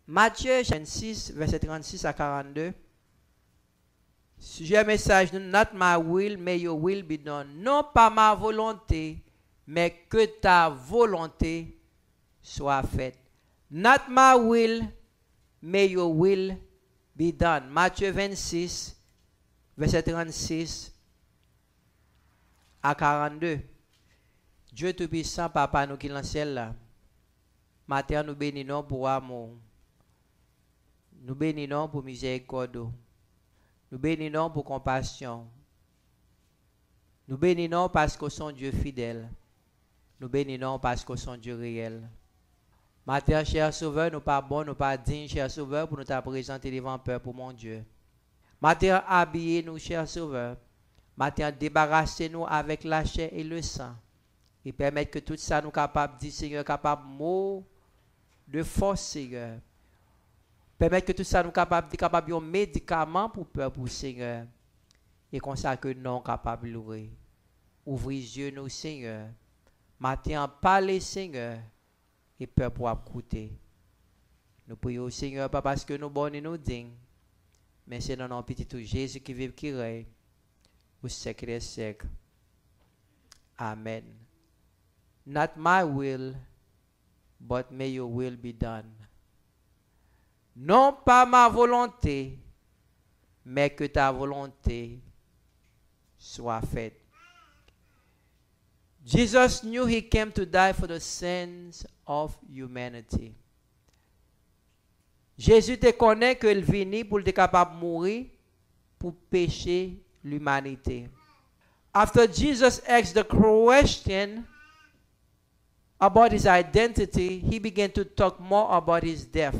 Matthieu 26, verset 36 à 42. Sujet message, not my will, may your will be done. Non pas ma volonté, mais que ta volonté soit faite. Not my will, may your will be done. Matthieu 26, verset 36 à 42. Dieu Tout-Puissant, Papa, nous qui dans le ciel là. Matin, nous bénissons pour amour. Nous bénissons pour miséricorde. Nous bénissons pour compassion. Nous bénissons parce que son Dieu fidèle. Nous bénissons parce que son Dieu réel. Matin, cher Sauveur, nous pas bons, nous pas dignes, cher Sauveur, pour nous te présenter devant peur pour mon Dieu. Matin, habillez-nous, cher Sauveur. Matin, débarrassez-nous avec la chair et le sang. Et permettre que tout ça nous capable de dire, Seigneur, capable mot de force, Seigneur. Permettre que tout ça nous capable de un médicament pour peur pour Seigneur. Et comme ça que nous capable de l'ouvrir. Ouvrez les yeux, nous, Seigneur. Matin, parlez, Seigneur. Et peur pour écouter. Nous prions, Seigneur, pas parce que nous bons et nous dignes. Mais c'est dans notre petit tout Jésus qui vit, qui règne. Au siècle des siècles. Amen. Not my will, but may your will be done. Non pas ma volonté, mais que ta volonté soit faite. Jesus knew he came to die for the sins of humanity. Jésus te connaît qu'il venu pour être capable de mourir pour pécher l'humanité. After Jesus asked the question about his identity, he began to talk more about his death.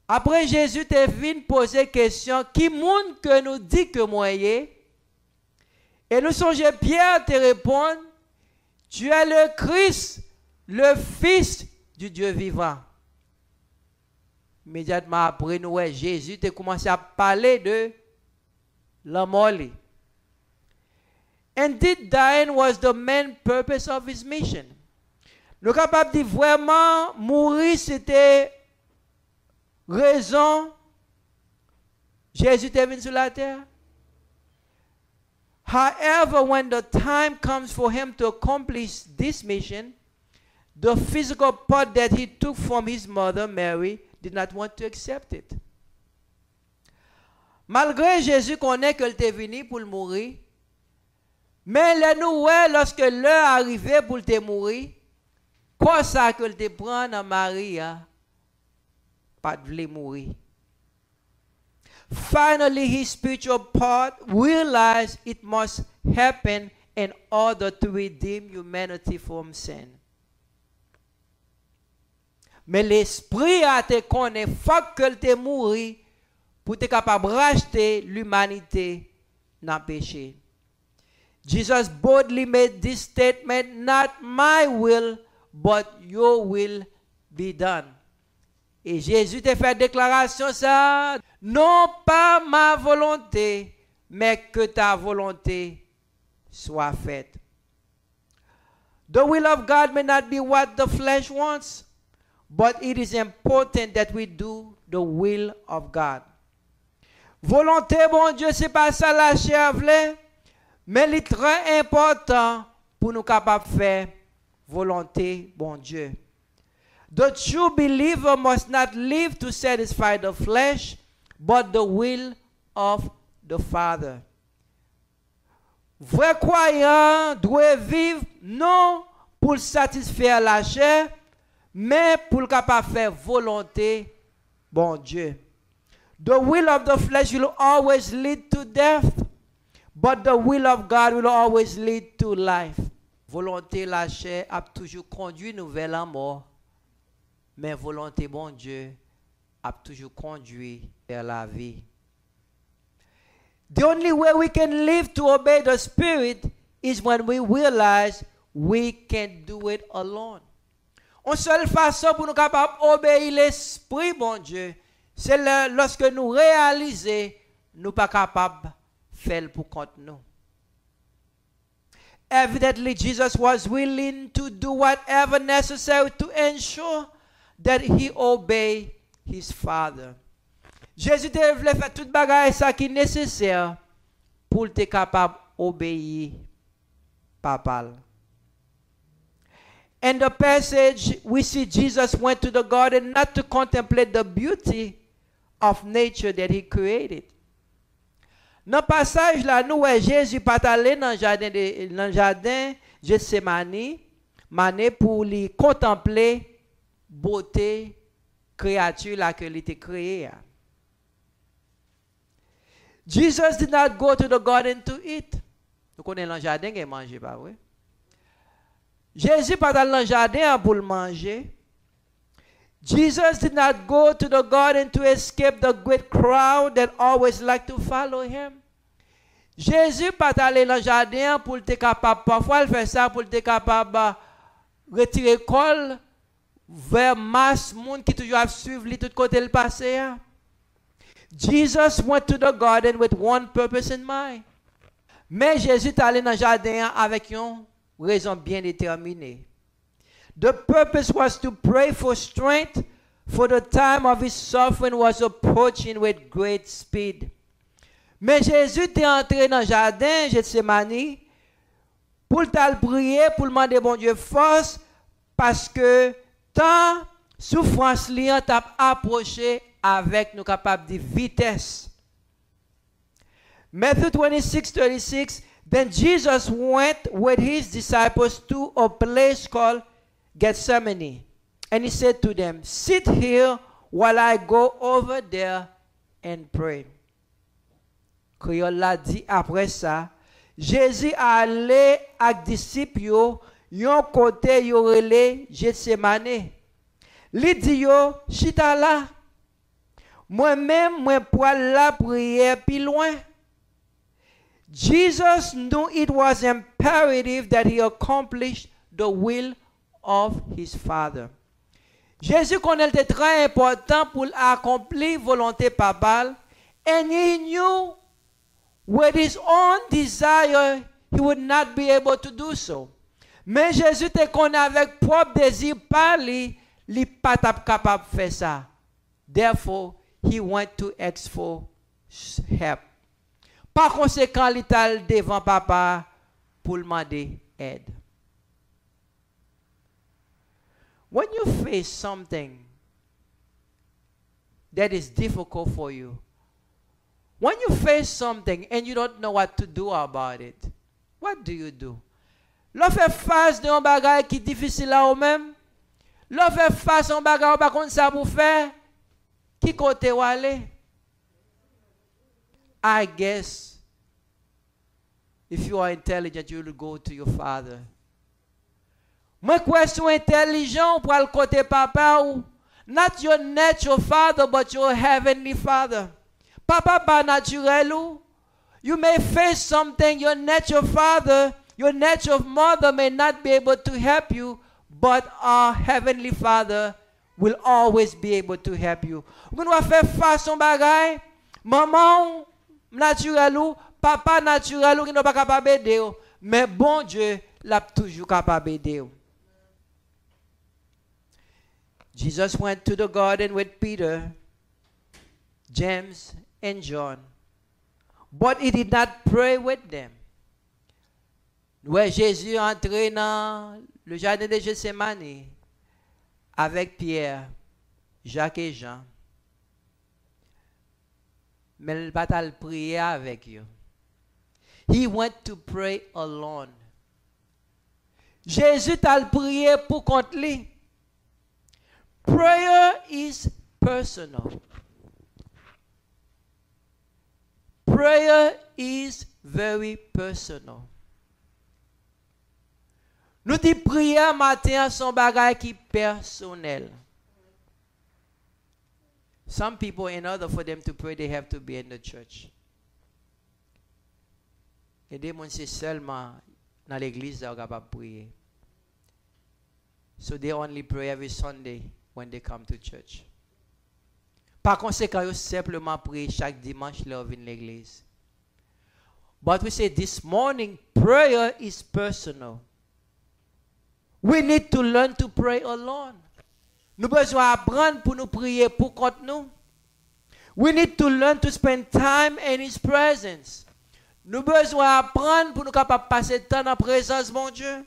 Après Jésus te venu poser question, qui monde que nous dit que moi est? Et nous songeons Pierre te répondre, tu es le Christ, le Fils du Dieu vivant. Immédiatement après nous, Jésus te commencé à parler de la mort. Indeed, dying was the main purpose of his mission. Nous sommes capables de dire vraiment, mourir c'était raison. Jésus est venu sur la terre. However, when the time comes for him to accomplish this mission, the physical part that he took from his mother, Mary, did not want to accept it. Malgré Jésus connaît qu'il était venu pour mourir, mais lorsque l'heure arrivait pour te mourir, quoi ça que te prend dans Marie, pas de mourir. Finally, his spiritual part realized it must happen in order to redeem humanity from sin. Mais l'esprit a te connaît, faut que te mourir pour être capable de racheter l'humanité dans le péché. Jesus boldly made this statement, not my will, but your will be done. Et Jésus te fait déclaration ça, non pas ma volonté, mais que ta volonté soit faite. The will of God may not be what the flesh wants, but it is important that we do the will of God. Volonté, bon Dieu, c'est pas ça la chair voulait, mais il est très important pour nous capables de faire volonté, bon Dieu. The true believer must not live to satisfy the flesh, but the will of the Father. Vrai croyant doit vivre non pour satisfaire la chair, mais pour le capable faire volonté, bon Dieu. The will of the flesh will always lead to death, but the will of God will always lead to life. Volonté la chair a toujours conduit nous vers la mort, mais volonté bon Dieu a toujours conduit vers la vie. The only way we can live to obey the Spirit is when we realize we can't do it alone. Une seule façon pour nous capables d'obéir l'Esprit, bon Dieu, c'est lorsque nous réalisons nous pas capables de faire pour compte nous. Evidently, Jesus was willing to do whatever necessary to ensure that he obey his father. Jésus te voulait faire toute bagaille ça qui est nécessaire pour être capable d'obéir papa. In the passage, we see Jesus went to the garden not to contemplate the beauty of nature that he created. Dans le passage là, nous voyons Jésus pas allé dans le jardin Gethsemane pour lui contempler beauté créature là que il était créé. Jesus did not go to the garden to eat. Nous connaissons le jardin et manger pas vrai. Jésus pas dans le jardin pour manger. Jesus did not go to the garden to escape the great crowd that always like to follow him. Jésus pas allé dans le jardin pour être capable, parfois il fait ça pour être capable retirer col vers masse monde qui toujours a suivre lui tout côté le passé. Jesus went to the garden with one purpose in mind. Mais Jésus est allé dans le jardin avec une raison bien déterminée. The purpose was to pray for strength, for the time of his suffering was approaching with great speed. Mais Jésus est entré dans le jardin Gethsemane pour prier, pour demander bon Dieu force, parce que tant souffrance liant a approché avec nous capables de vitesse. Matthew 26:36. Then Jesus went with his disciples to a place called Gethsemane, and he said to them, "Sit here while I go over there and pray." Créole l'a dit après ça, Jésus allé avec disciples yon côté yo relé Gethsemane. Li dit yo chita là. Moi-même moi pour la prière plus loin. Jesus knew it was imperative that he accomplish the will of his Father. Jésus connaît était très important pour accomplir volonté papale, and he knew with his own desire he would not be able to do so. Mais Jésus te connaît avec propre désir par lui pas capable de faire ça. Therefore, he went to ask for help. Par conséquent, il est devant papa pour demander aide. When you face something that is difficult for you, when you face something and you don't know what to do about it, what do you do? L'on fait face de un bagage qui est difficile à vous-même. L'on fait face à un bagage par contre ça pour faire. Qui côté ou aller? I guess if you are intelligent, you will go to your father. My question intelligent pour le côté papa ou not your natural father but your heavenly father. Papa pas naturel ou you may face something your natural father, your natural mother may not be able to help you, but our heavenly father will always be able to help you. Vous doit faire face à bagay, maman naturel ou papa naturel ou qui n'est pas capable d'aider, mais bon Dieu l'a toujours capable d'aider. Jesus went to the garden with Peter, James, and John, but he did not pray with them. Ouais, Jésus entré dans le jardin de Gethsemane avec Pierre, Jacques et Jean. Mais il n'a pas prier avec eux. He went to pray alone. Jésus t'a prié pour contre lui. Prayer is personal. Prayer is very personal. Nous te prions matin son bagage qui personnel. Some people, in order for them to pray, they have to be in the church. Et des gens c'est seulement dans l'église qu'ils sont capables de prier. So they only pray every Sunday when they come to church. Par conséquent, ils simplement prier chaque dimanche leur viennent l'église. But we say this morning, prayer is personal. We need to learn to pray alone. Nous besoin apprendre pour nous prier pour contre nous. We need to learn to spend time in His presence. Nous besoin apprendre pour nous capables passer temps dans la présence de mon Dieu.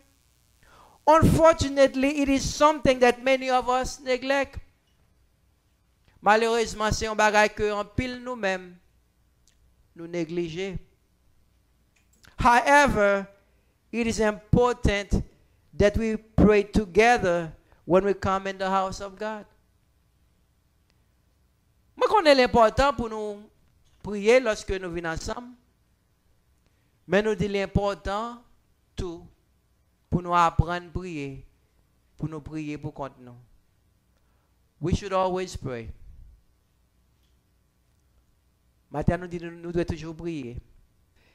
Unfortunately, it is something that many of us neglect. Malheureusement, c'est un bagage que en pile nous-mêmes nous négligeons. However, it is important that we pray together when we come in the house of God. Moi, connais l'important pour nous prier lorsque nous venons ensemble. Mais nous dit l'important tout pour nous apprendre à prier, pour nous prier pour contre nous. We should always pray. Maintenant, nous devons toujours prier.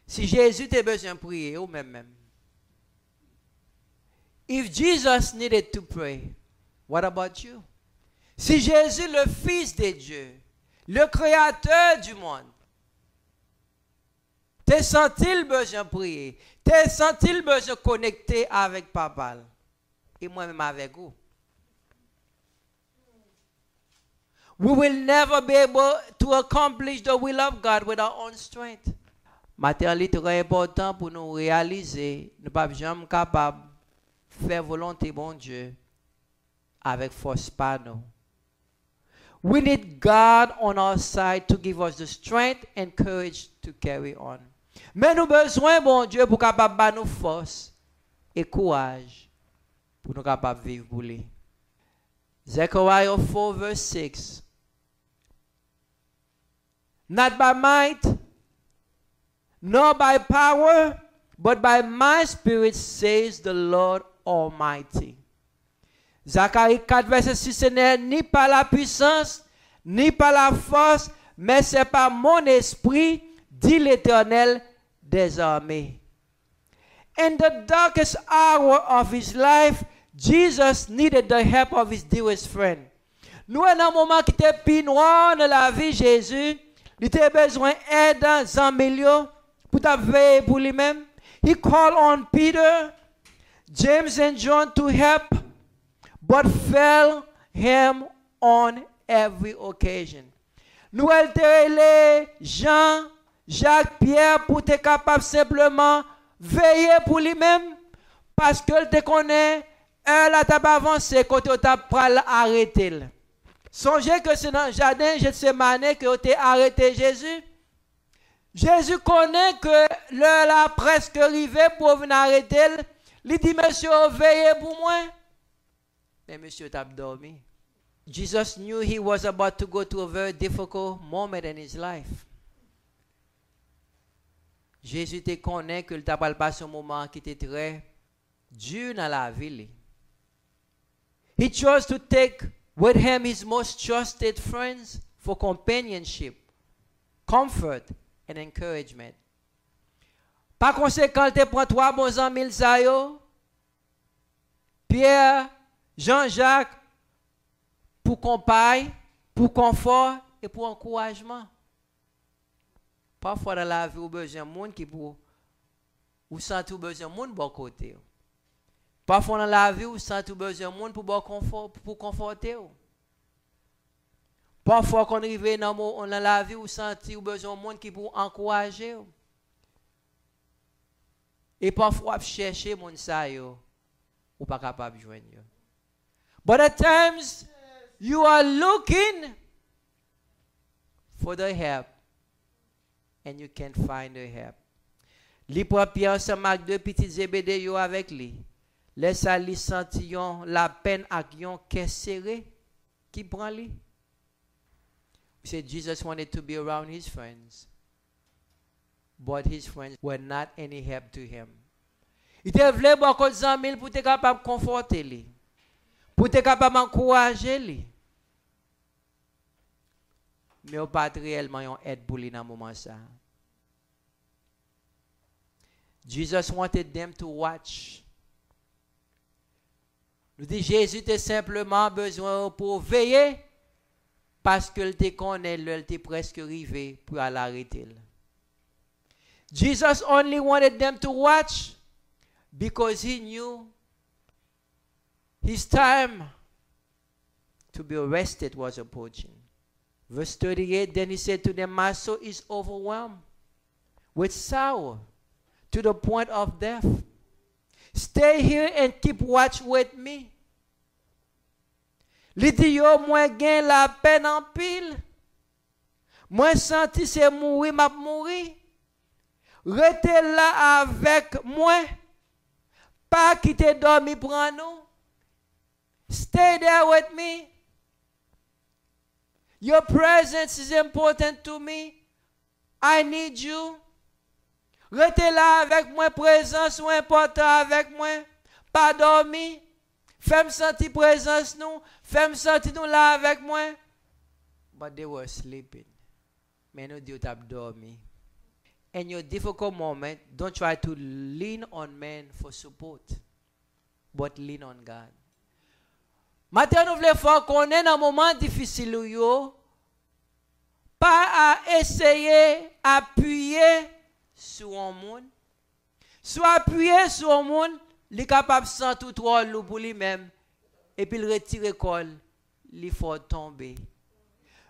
Si Jésus a besoin de prier, ou même. If Jesus needed to pray, what about you? Si Jésus, le Fils de Dieu, le Créateur du monde, t'es senti-il besoin de prier? T'es senti-il besoin de connecter avec Papa? Et moi-même avec vous. We will never be able to accomplish the will of God with our own strength. Maintenant, il est très important pour nous réaliser, nous ne sommes jamais capables de faire volonté bon Dieu avec force par nous. We need God on our side to give us the strength and courage to carry on. Mais nous avons besoin, bon Dieu, pour capable de nous force et courage pour nous capables de vivre pour lui. Zechariah 4 verse 6. Not by might, nor by power, but by my spirit, says the Lord Almighty. Zacharie 4 verset 6, ce n'est ni par la puissance, ni par la force, mais c'est par mon esprit, dit l'Éternel des armées. In the darkest hour of his life, Jesus needed the help of his dearest friend. Nous, dans un moment qui était plus noir dans la vie, Jésus, il avait besoin d'aide, d'améliorer, pour veiller pour lui-même. He called on Peter, James and John to help, but failed him on every occasion. Nous, les Jean, Jacques, Pierre, pour être capable simplement veiller pour lui-même, parce que te connaît, là, tu as avancé, quand tu as arrêté. Songez que c'est dans le jardin Gethsemane que tu as arrêté Jésus. Jésus connaît que l'heure là presque arrivé pour venir arrêter. Il dit, monsieur, veillez pour moi. Mais monsieur t'a dormi. Jesus knew he was about to go to a very difficult moment in his life. Jésus te connaît que il t'a pas passé un moment qui était très dur dans la vie. He chose to take with him his most trusted friends for companionship, comfort, and encouragement. Par conséquent, il te prend trois bons amis, Pierre, Jean-Jacques, pour compagne, pour confort et pour encouragement. Parfois dans la vie, on a besoin de monde qui pour ou sent besoin de monde bon côté. Parfois dans la vie, on sent besoin de monde pour bon confort, pour conforter. Parfois quand on arrive dans la vie, on sent besoin de monde qui pour encourager. Et parfois chercher monde ça yo ou pas capable de joindre. But at times you are looking for the help and you can't find the help. Li prend Pierre ensemble avec deux petits Zébédée yo avec lui. Laisse lui sentir la peine avec yon cœur serré qui prend lui. We said Jesus wanted to be around his friends, but his friends were not any help to him. Il te voulait beaucoup d'amis pour être capable de conforter lui, pour être capable d'encourager lui. Mais on pas réellement yon aide pour lui dans moment ça. Jesus wanted them to watch. Nous dit Jésus a simplement besoin pour veiller parce que te connaît, il te presque arrivé pour aller arrêter. Jesus only wanted them to watch because he knew his time to be arrested was approaching. Verse 38, then he said to them, my soul is overwhelmed with sorrow to the point of death. Stay here and keep watch with me. Li di yo mwen gen la peine en pile. Mwen senti se mouri m'a mouri. Rete là avec moi. Pas quitter dormi prend nous. Stay there with me. Your presence is important to me. I need you. Rete là avec moi, présence ou important avec moi. Pas dormi. Fais-moi sentir présence nous. Fais-moi sentir nous là avec moi. But they were sleeping. Mais nous Dieu t'a dormi. In your difficult moment, don't try to lean on men for support, but lean on God. Maintenant, nous voulons faire qu'on est dans un moment difficile, pas à essayer d'appuyer sur un monde. Soit appuyer sur un monde, il est capable de sentir trop lourd pour lui-même, et puis il retire l'école, il faut tomber.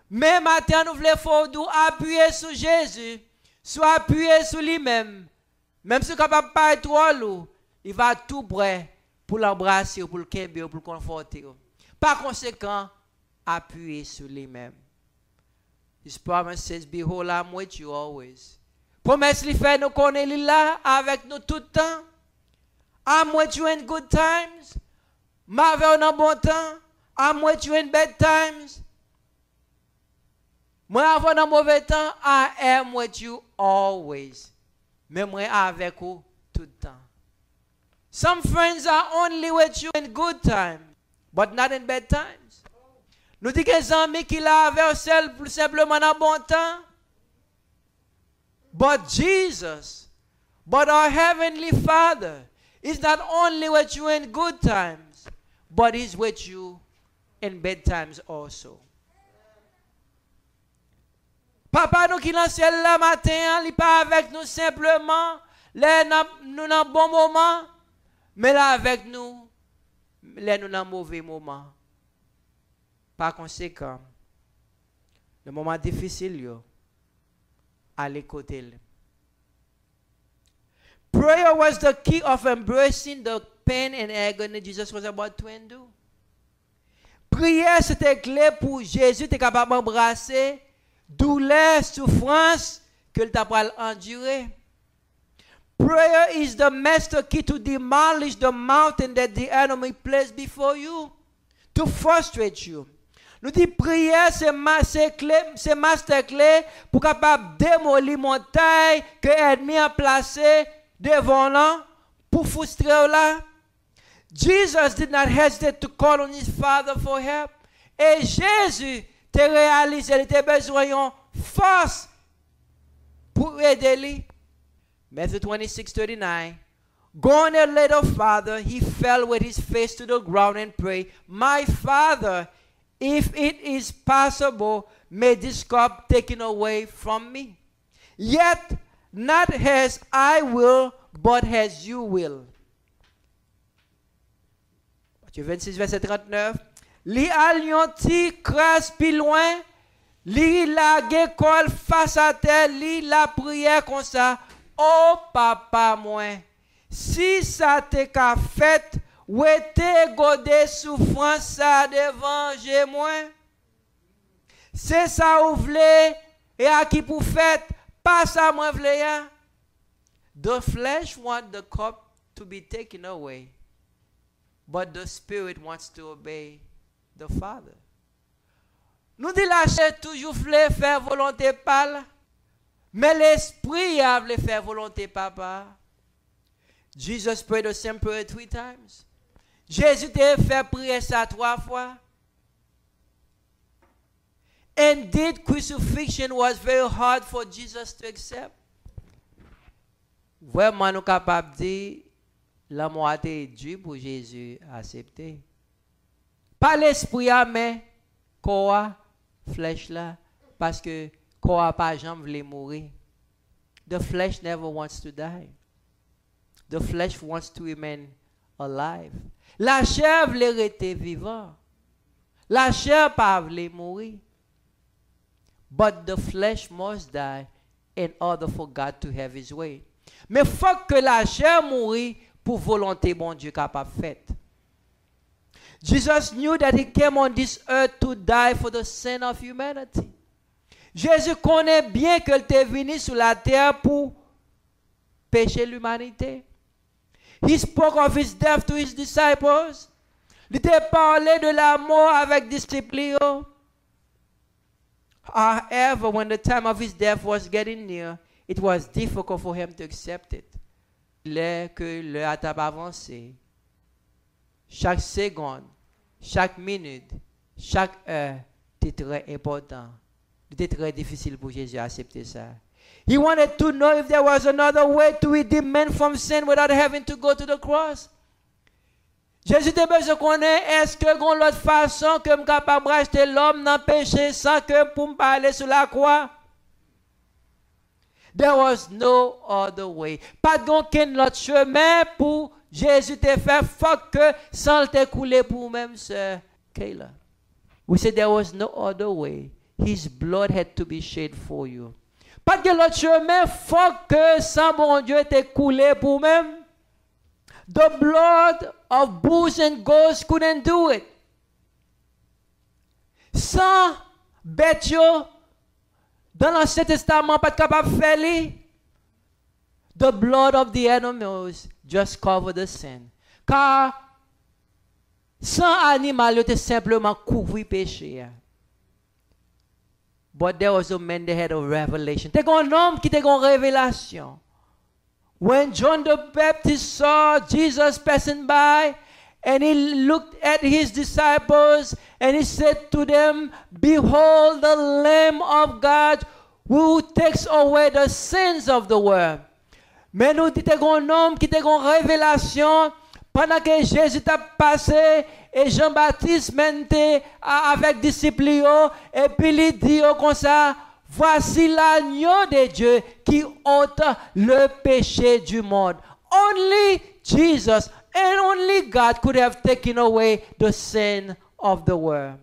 Mais maintenant, nous voulons faire appuyer sur Jésus. Soit appuyé sur lui-même, même si il n'est capable de pas être trop lourd, il va tout prêt pour l'embrasser, pour le quimber, pour le conforter. Par conséquent, appuyé sur lui-même. His promise says, behold, I'm with you always. Promesse lui fait nous connaître là avec nous tout le temps. I'm with you in good times. M'avec en bon temps. I'm with you in bad times. Moi avant dans mauvais temps, I am with you always. Mais moi avec vous tout le temps. Some friends are only with you in good times, but not in bad times. Nous disons que les amis qui là avec vous simplement dans bon temps. But Jesus, but our heavenly Father is not only with you in good times, but He's with you in bad times also. Papa nous qui dans le ciel là matin, il n'est pas avec nous simplement, là nous dans bon moment, mais là avec nous, là nous dans mauvais moment. Par conséquent, le moment difficile, allez côté. Prayer was the key of embracing the pain and agony Jesus was about to endure. Prière c'était clé pour Jésus était capable d'embrasser douleur, souffrance que tu as enduré. Prayer is the master key to demolish the mountain that the enemy placed before you, to frustrate you. Nous disons prière, c'est master clé pour capable démolir montagne que l'ennemi a placé devant là pour frustrer là. Jesus did not hesitate to call on his Father for help. Et Jésus te réalisé, il était besoin d'une force pour aider lui. Matthew 26:39. Going a little farther, he fell with his face to the ground and prayed, my Father, if it is possible, may this cup taken away from me. Yet not as I will, but as you will. Matthieu 26, verset 39. Li alionti crasse plus loin, li la gekol face à terre, li la prière comme ça. Oh papa moi, si ça te ka fait, ou te godé souffrance ça devant j'ai moi. C'est ça ou vle, et à qui pour fait, pas ça moi vle ya. The flesh want the cup to be taken away, but the spirit wants to obey the Father. Nous dit la chair toujours voulait faire volonté pâle, mais l'esprit a voulu faire volonté papa. Jesus prayed the same prayer 3 times. Jésus t'a fait prier ça 3 fois. Indeed, crucifixion was very hard for Jesus to accept. Vraiment, nous capables de dire la mort a été dure pour Jésus à accepter. Pas l'esprit, mais quoi, flèche là, parce que quoi pas jamais voulait mourir. The flesh never wants to die. The flesh wants to remain alive. La chair voulait rester vivant. La chair pas voulait mourir. But the flesh must die in order for God to have his way. Mais faut que la chair mourit pour volonté bon Dieu capable faite. Jesus knew that he came on this earth to die for the sin of humanity. Jésus connaît bien qu'il était venu sur la terre pour pécher l'humanité. He spoke of his death to his disciples. Il a parlé de la mort avec disciples. However, when the time of his death was getting near, it was difficult for him to accept it. Dès que l'heure a avancé, chaque seconde, chaque minute, chaque heure était très important. C'était très difficile pour Jésus d'accepter ça. He wanted to know if there was another way to redeem men from sin without having to go to the cross. Jésus était besoin de connaître, est-ce que dans l'autre façon que je suis capable d'acheter l'homme dans le péché sans que pour me parler sur la croix? There was no other way. Pas d'aucun autre chemin pour Jésus te faire, faut que sans te couler pour même sœur Kayla. We said there was no other way. His blood had to be shed for you. Pas de l'autre chemin, faut que sans bon Dieu te coulé pour même. The blood of bulls and goats couldn't do it. Sans bête yo, dans l'Ancien Testament, pas capable de faire li. The blood of the animals just covered the sin. Car sans animal, yo te simplement couvrir péché. But there was a man that had a revelation. T'es un homme qui était une révélation. When John the Baptist saw Jesus passing by, and he looked at his disciples, and he said to them, "Behold the Lamb of God who takes away the sins of the world." Mais nous disons un homme qui était une révélation pendant que Jésus t'a passé et Jean-Baptiste mentait avec disciples et puis il dit comme ça, voici l'agneau de Dieu qui ôte le péché du monde. Only Jesus and only God could have taken away the sin of the world.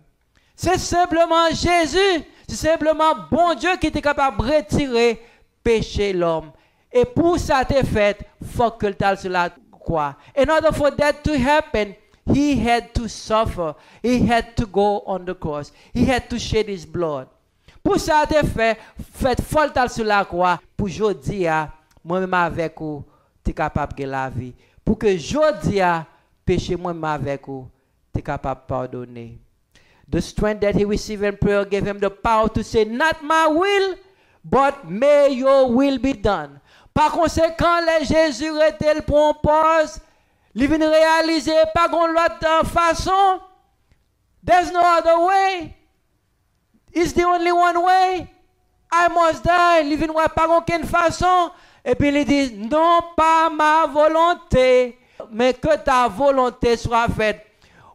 C'est simplement Jésus, c'est simplement bon Dieu qui était capable de retirer péché l'homme. Et pour ça te fait, faut que tu sur la croix. In order for that to happen, he had to suffer. He had to go on the cross. He had to shed his blood. Pour ça te fait faut le sur la croix. Pour jodi a, moi-même avec vous, tu es capable de la vie. Pour que jodi a, péché moi-même avec vous, tu es capable de pardonner. The strength that he received in prayer gave him the power to say, not my will, but may your will be done. Par conséquent, les Jésus était le pour pause, il vient réaliser pas qu'on l'autre façon. There's no other way. It's the only one way. I must die. Il vient pas aucune façon. Et puis il dit, non pas ma volonté, mais que ta volonté soit faite.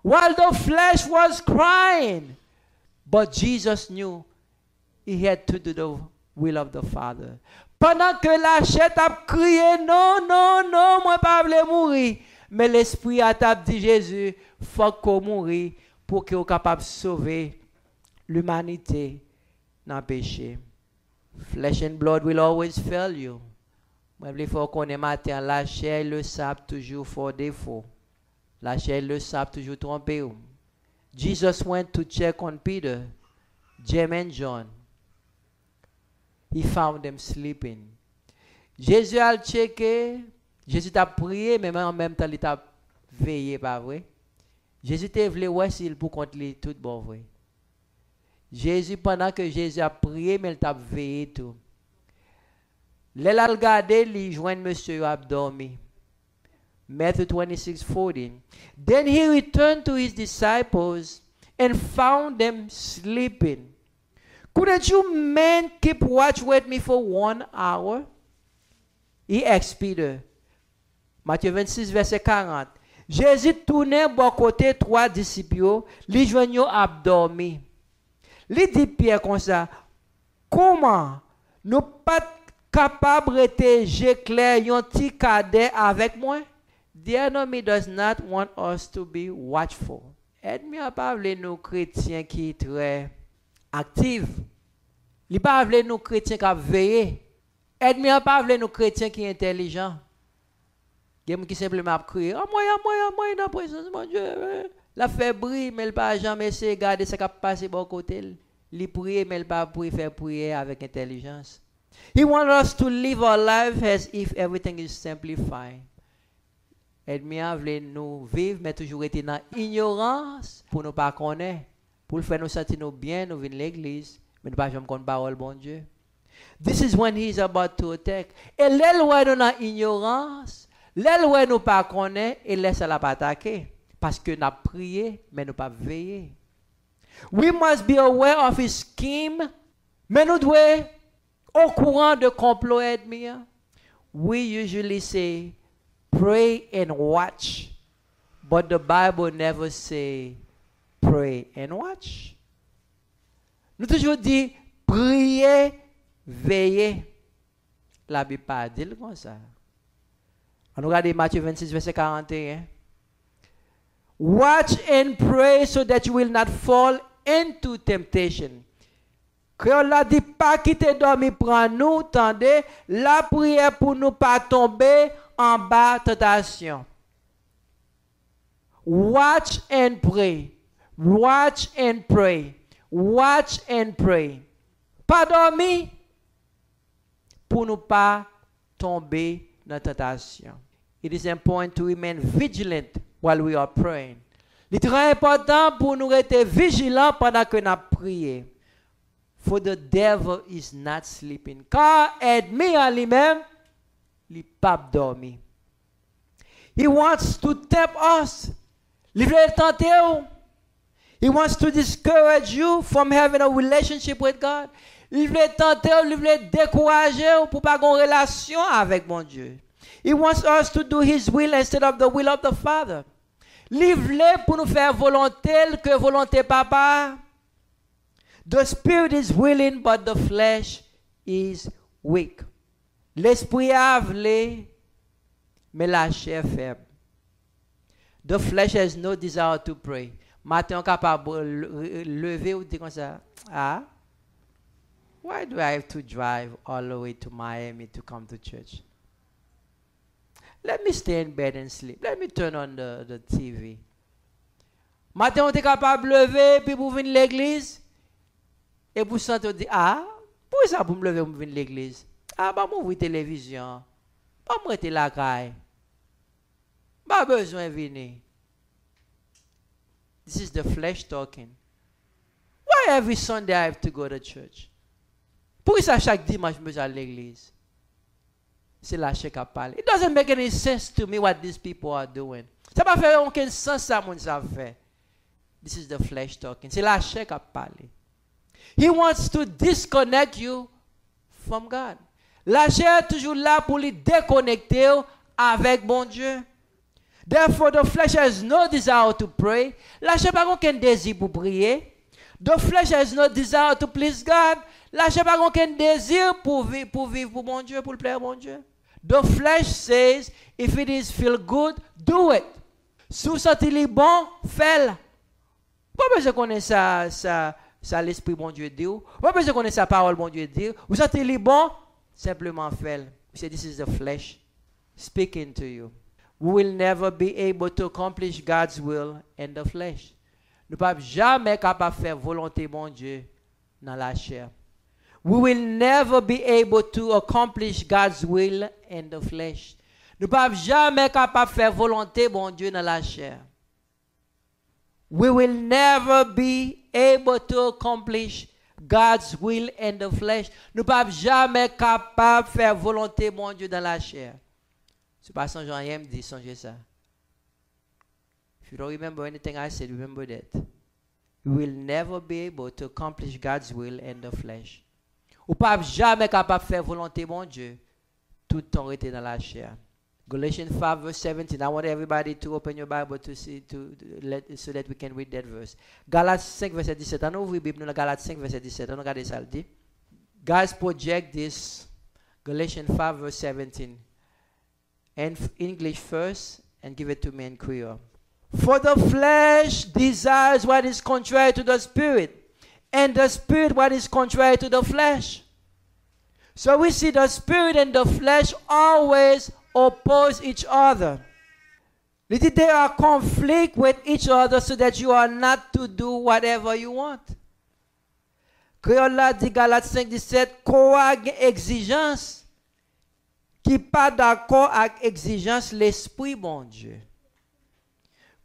While the flesh was crying, but Jesus knew he had to do the will of the Father. Pendant que la chair a crié, non, non, non, moi pas voulais mourir. Mais l'esprit a dit Jésus, faut qu'on mourir pour qu'il soit capable de sauver l'humanité dans le péché. Flesh and blood will always fail you. Moi, il faut qu'on ait matin, la chair et le sable toujours fort défaut. La chair et le sable toujours trompé. Jesus went to check on Peter, James and John. He found them sleeping. Jésus a checké, Jésus t'a prié, mais en même temps, il t'a veillé, pas vrai? Jésus t'a voulu voir s'il pour contre lui tout bon vrai. Jésus, pendant que Jésus a prié, mais il t'a veillé tout. L'elle a regardé, il joint monsieur a dormi. Matthew 26:14. Then he returned to his disciples and found them sleeping. Couldn't you men keep watch with me for 1 hour? He asked Peter. Matthieu 26, verset 40. Jésus tournait bon côté 3 disciples, les joignent abdormi. Il dit Pierre comme ça, comment nous pas capables de j'éclaire un petit cadet avec moi? The enemy does not want us to be watchful Ennemi a pas voulu nous chrétiens qui sont très actifs. Il pas voulu nous chrétiens qui veillent. Ennemi a pas voulu nous chrétiens qui sont intelligents. Il y a des gens qui simplement crient, oh moi, dans la présence de mon Dieu. La fait briller, mais il pas jamais essayer de garder ce qui passe de bon côté. Il prie, mais il pas faire prier avec intelligence. He wants us to live our life as if everything is simply fine. Ennemi a voulu nous vivre, mais toujours été dans l'ignorance pour nous pas connaître. Pour faire nous sentir nous bien, nous venir à l'église, mais nous pas jamais connaître parole bon Dieu. This is when he is about to attack. Et l'éloi nous dans l'ignorance, l'éloi nous pas connaître et laisse la pas attaquer. Parce que nous avons prié, mais nous pas veillé. We must be aware of his scheme, mais nous devons au courant de complot ennemi. We usually say, pray and watch. But the Bible never say pray and watch. Nous toujours dit prier, veiller. La Bible pas dit comme ça. On regarde Matthieu 26 verset 41. Watch and pray so that you will not fall into temptation. Créole a dit pas quitter dormir prend nous, tendez, la prière pour nous pas tomber en bas tentation. Watch and pray. Watch and pray. Watch and pray. Pas dormir pour nous pas tomber dans la tentation. It is important to remain vigilant while we are praying. Il est très important pour nous rester vigilants pendant que nous prions. For the devil is not sleeping. Car ennemi en lui-même, il n'est pas dormi. He wants to tempt us. Il veut tenter. He wants to discourage you from having a relationship with God. Il veut tenter, il veut décourager pour pas avoir une relation avec mon Dieu. He wants us to do his will instead of the will of the Father. Livre pour nous faire volonté que volonté papa. The spirit is willing, but the flesh is weak. L'esprit a voulu, mais la chair faible. The flesh has no desire to pray. Matin, on est capable de lever ou dire comme ça. Ah, why do I have to drive all the way to Miami to come to church? Let me stay in bed and sleep. Let me turn on the TV. Matin, on est capable de lever puis pour venir à l'église. Et vous sentez dire, ah, pourquoi ça pour me lever pour venir à l'église? Ah, bah, moi, ouvrir télévision. Bah, moi, j'étais la caille. Pas besoin de venir. This is the flesh talking. Why every Sunday I have to go to church? Pourquoi ça chaque dimanche je vais à l'église? C'est la chair qui parle. It doesn't make any sense to me what these people are doing. Ça ne fait aucun sens ça mon ça fait. This is the flesh talking. C'est la chair qui parle. He wants to disconnect you from God. La chair est toujours là pour les déconnecter avec bon Dieu. Therefore, the flesh has no desire to pray. La chair n'a pas aucun désir pour prier. The flesh has no desire to please God. La chair n'a pas aucun désir pour vivre pour mon Dieu, pour plaire à mon Dieu. The flesh says, if it is feel good, do it. Si vous sentez bon, faites-le. Pas besoin de connaître ça l'esprit bon Dieu dit. Pas besoin de connaître sa parole bon Dieu dit. Vous sentez bon, simplement faites-le. Say this is the flesh speaking to you. We will never be able to accomplish God's will in the flesh. Nous ne pouvons jamais capable de faire volonté bon Dieu dans la chair. We will never be able to accomplish God's will in the flesh. Nous ne pouvons jamais capable de faire volonté bon Dieu dans la chair. We will never be able to accomplish God's will in the flesh. Nous ne pouvons jamais capable de faire volonté bon Dieu dans la chair. C'est pas Saint Jean me dit, songez ça. If you don't remember anything I said, remember that. We will never be able to accomplish God's will in the flesh. Ou pas jamais capable de faire volonté bon Dieu tout le temps rester dans la chair. Galatians 5 verse 17. I want everybody to open your Bible to see so that we can read that verse. Galates 5 verset 17. On ouvre la Bible dans Galates 5 verset 17. On regarde ça le dit. Guys, project this. Galatians 5 verse 17. In English first and give it to me in Creole. For the flesh desires what is contrary to the spirit, and the spirit what is contrary to the flesh. So we see the spirit and the flesh always oppose each other. They are conflict with each other so that you are not to do whatever you want. Créole la dit Galates 5:17, quoi exigence qui pas d'accord avec exigence l'esprit bon Dieu.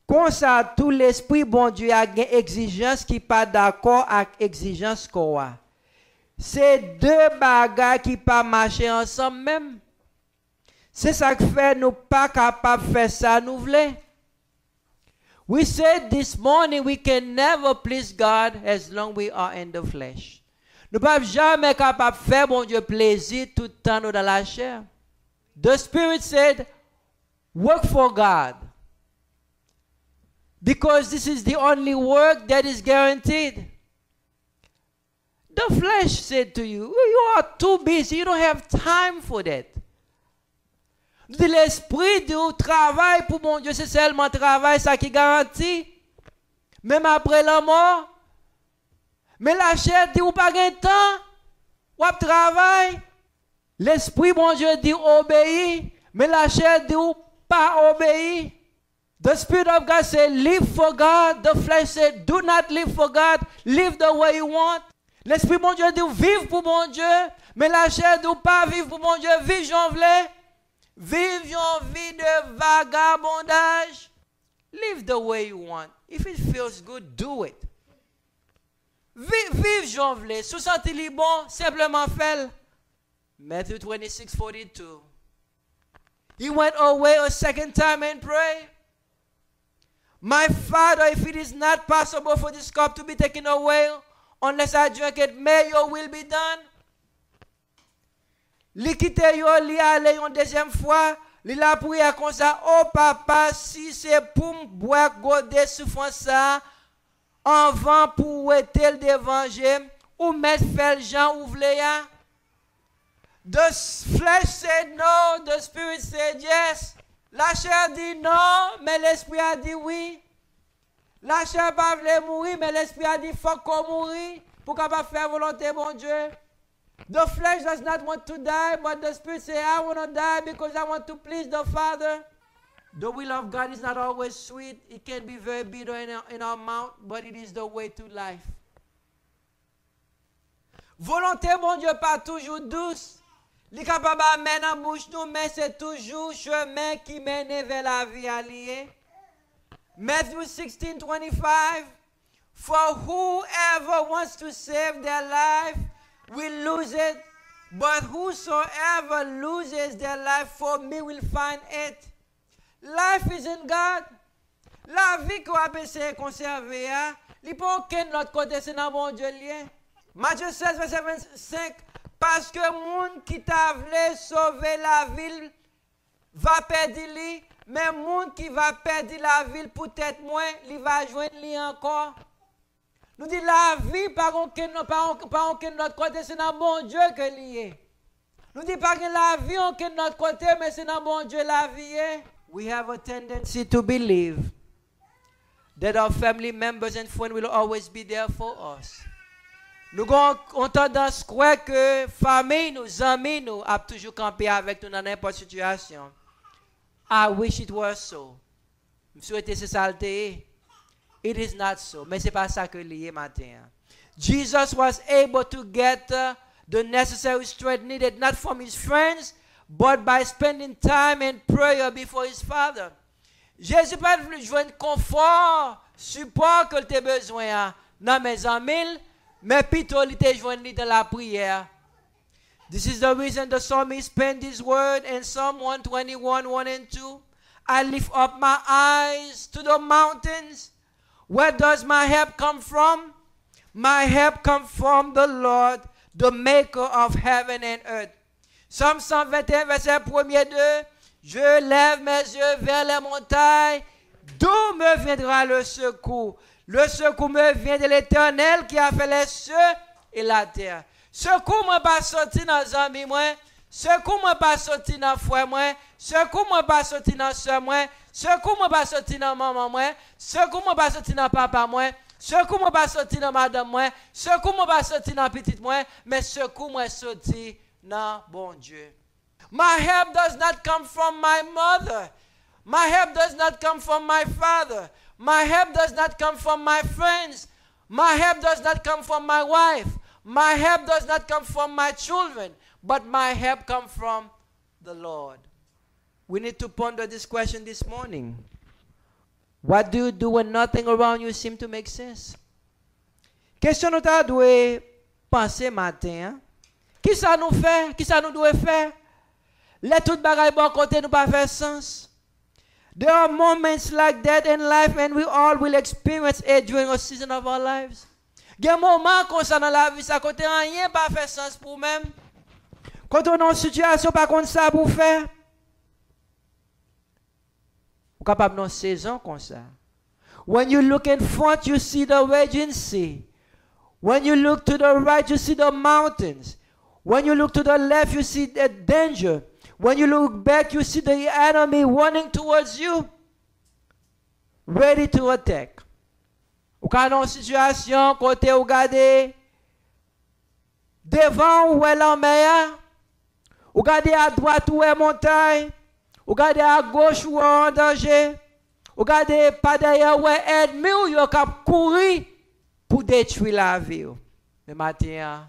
Comme ça tout l'esprit bon Dieu a une exigence qui pas d'accord avec exigence quoi. C'est deux bagages qui pas marcher ensemble même. C'est ça qui fait nous pas capable de faire ça nous voulons. We said this morning we can never please God as long we are in the flesh. Nous ne pouvons jamais capable de faire bon Dieu plaisir tout le temps dans la chair. The Spirit said, work for God. Because this is the only work that is guaranteed. The flesh said to you, you are too busy, you don't have time for that. L'esprit du travail pour mon Dieu, c'est seulement travail, ça qui garantit. Même après la mort. Mais la chair dit, ou pas de temps, ou travail. L'esprit, mon Dieu, dit obéir. Mais la chair dit, ou pas obéir. The Spirit of God said, live for God. The flesh said, do not live for God. Live the way you want. L'esprit, mon Dieu, dit, vive pour mon Dieu. Mais la chair dit, ou pas vivre pour mon Dieu. Vive, j'en voulais. Vive une vie de vagabondage. Live the way you want. If it feels good, do it. Vive j'en voulais. Si vous sentez bon, simplement faites. Matthew 26:42. He went away a second time and prayed. My Father, if it is not possible for this cup to be taken away, unless I drink it, may your will be done. Li quitte yo, li aller une deuxième fois, li la prière comme ça, oh papa, si c'est pour me boire godet souffrance ça, avant pour être l'évangile, ou mettre faire Jean ou vleya. The flesh said no, the spirit said yes. La chair dit non, mais l'esprit a dit oui. La chair pas voulait mourir, mais l'esprit a dit faut qu'on mourir pour capable faire volonté bon Dieu. The flesh does not want to die, but the spirit says, I want to die because I want to please the Father. The will of God is not always sweet. It can be very bitter in our mouth, but it is the way to life. Volonté, mon Dieu, pas toujours douce. Li capable amène en bouche nous, mais c'est toujours chemin qui mène vers la vie alliée. Matthew 16:25. For whoever wants to save their life will lose it, but whosoever loses their life for me will find it. Life is in God. La vie qu'on a essayé de conserver, il peut aucun autre côté, c'est dans mon Dieu lien. Matthieu 16, verset 25. Parce que monde qui t'a voulu sauver la ville va perdre lui, mais monde qui va perdre la ville peut-être moins, il va joindre lui encore. Nous disons la vie par aucun autre côté, c'est dans mon Dieu que lié. Nous disons pas que la vie aucun autre côté, mais c'est dans mon Dieu la vie est. We have a tendency to believe that our family members and friends will always be there for us. Nous avons tendance à croire que famille, nos amis, nous a toujours campé avec nous dans n'importe quelle situation. I wish it was so. Je souhaite c'est ça. It is not so. Mais c'est pas ça que lié matin. Jesus was able to get the necessary strength needed not from his friends, but by spending time in prayer before his Father. Jésus pas voulu joindre confort, support que tu as besoin dans mes amis, mais plutôt il t'a joindre dans la prière. This is the reason the psalmist penned this word in Psalm 121, 1 and 2. I lift up my eyes to the mountains. Where does my help come from? My help comes from the Lord, the maker of heaven and earth. Psalm 121, verset 1er 2. Je lève mes yeux vers les montagnes. D'où me viendra le secours? Le secours me vient de l'Éternel qui a fait les cieux et la terre. Secours moi pas sorti dans les amis moi. Secours moi pas sorti dans frère moi. Secours moi pas sorti dans soeur moi. Secours-moi pas sortir dans maman moi. Secours-moi pas sortir dans papa moi. Secours-moi pas sortir dans madame moi. Secours-moi pas sortir dans petite moi. Mais secours-moi sortir dans bon Dieu. My help does not come from my mother. My help does not come from my father. My help does not come from my friends. My help does not come from my wife. My help does not come from my children. But my help comes from the Lord. We need to ponder this question this morning. What do you do when nothing around you seems to make sense? Question nous doit penser matin. Qui ça nous fait? Qui ça nous doit faire? Les toutes bagailles bon côté nous pas faire sens. There are moments like that in life and we all will experience it during a season of our lives. Il y a un moment comme ça dans la vie, ça côté rien pas fait sens pour même. Quand on est en situation pas comme ça pour faire. Vous capable dans saison comme ça. When you look in front, you see the raging sea. When you look to the right, you see the mountains. When you look to the left, you see the danger. When you look back, you see the enemy running towards you, ready to attack. Ou quand dans une situation, côté ou regardez, devant où est la mer, ou regardez à droite où est montagne, ou regardez à gauche où est en danger, ou regardez pas derrière où est ennemi ou il a courir pour détruire la vie. Le matin,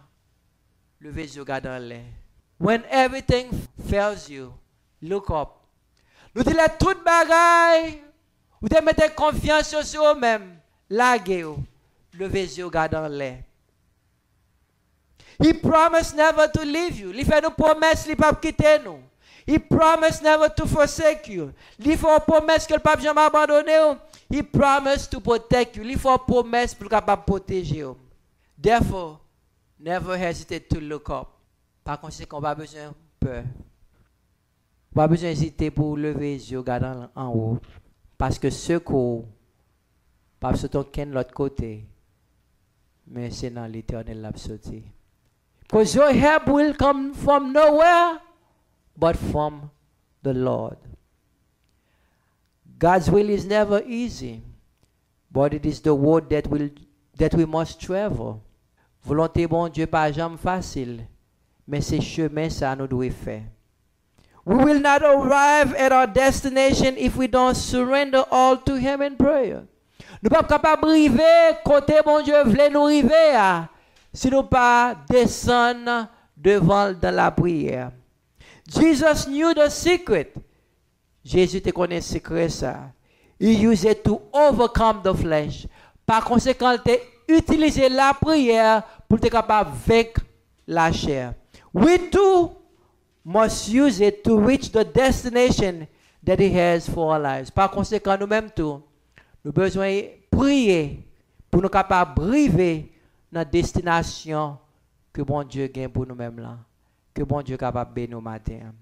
levez les yeux dans l'air. When everything fails you, look up. Nous disons toute bagaille, vous devez mettre confiance sur vous-même. Laguez-vous. Levez les yeux dans l'air. He promised never to leave you. Il fait une promesse, il ne va pas quitter nous. He promised never to forsake you. Il fait une promesse que le pape jamais abandonné. He promised to protect you. Il fait une promesse pour capable protéger vous. Therefore, never hesitate to look up. Par conséquent, on n'a pas besoin de peur. On n'a pas besoin d'hésiter pour lever les yeux, regarder en haut. Parce que secours, pas sur l'autre côté, mais c'est dans l'éternel l'absoluté. Because your help will come from nowhere, but from the Lord. God's will is never easy, but it is the road that we must travel. Volonté bon Dieu pas jamais facile. Mais c'est chemin ça nous doit faire. We will not arrive at our destination if we don't surrender all to Him in prayer. Nous ne sommes pas capables d'arriver côté mon Dieu voulait nous arriver si nous pas descendre devant dans la prière. Jesus knew the secret. Jésus te connaît le secret ça. He used it to overcome the flesh. Par conséquent, il a utilisé la prière pour être capable de vaincre la chair. We too must use it to reach the destination that He has for our lives. Par conséquent, nous-mêmes tout, nous avons besoin de prier pour nous capables d'arriver dans la destination que bon Dieu gagne pour nous-mêmes là. Que bon Dieu est capable de bénir nous matin.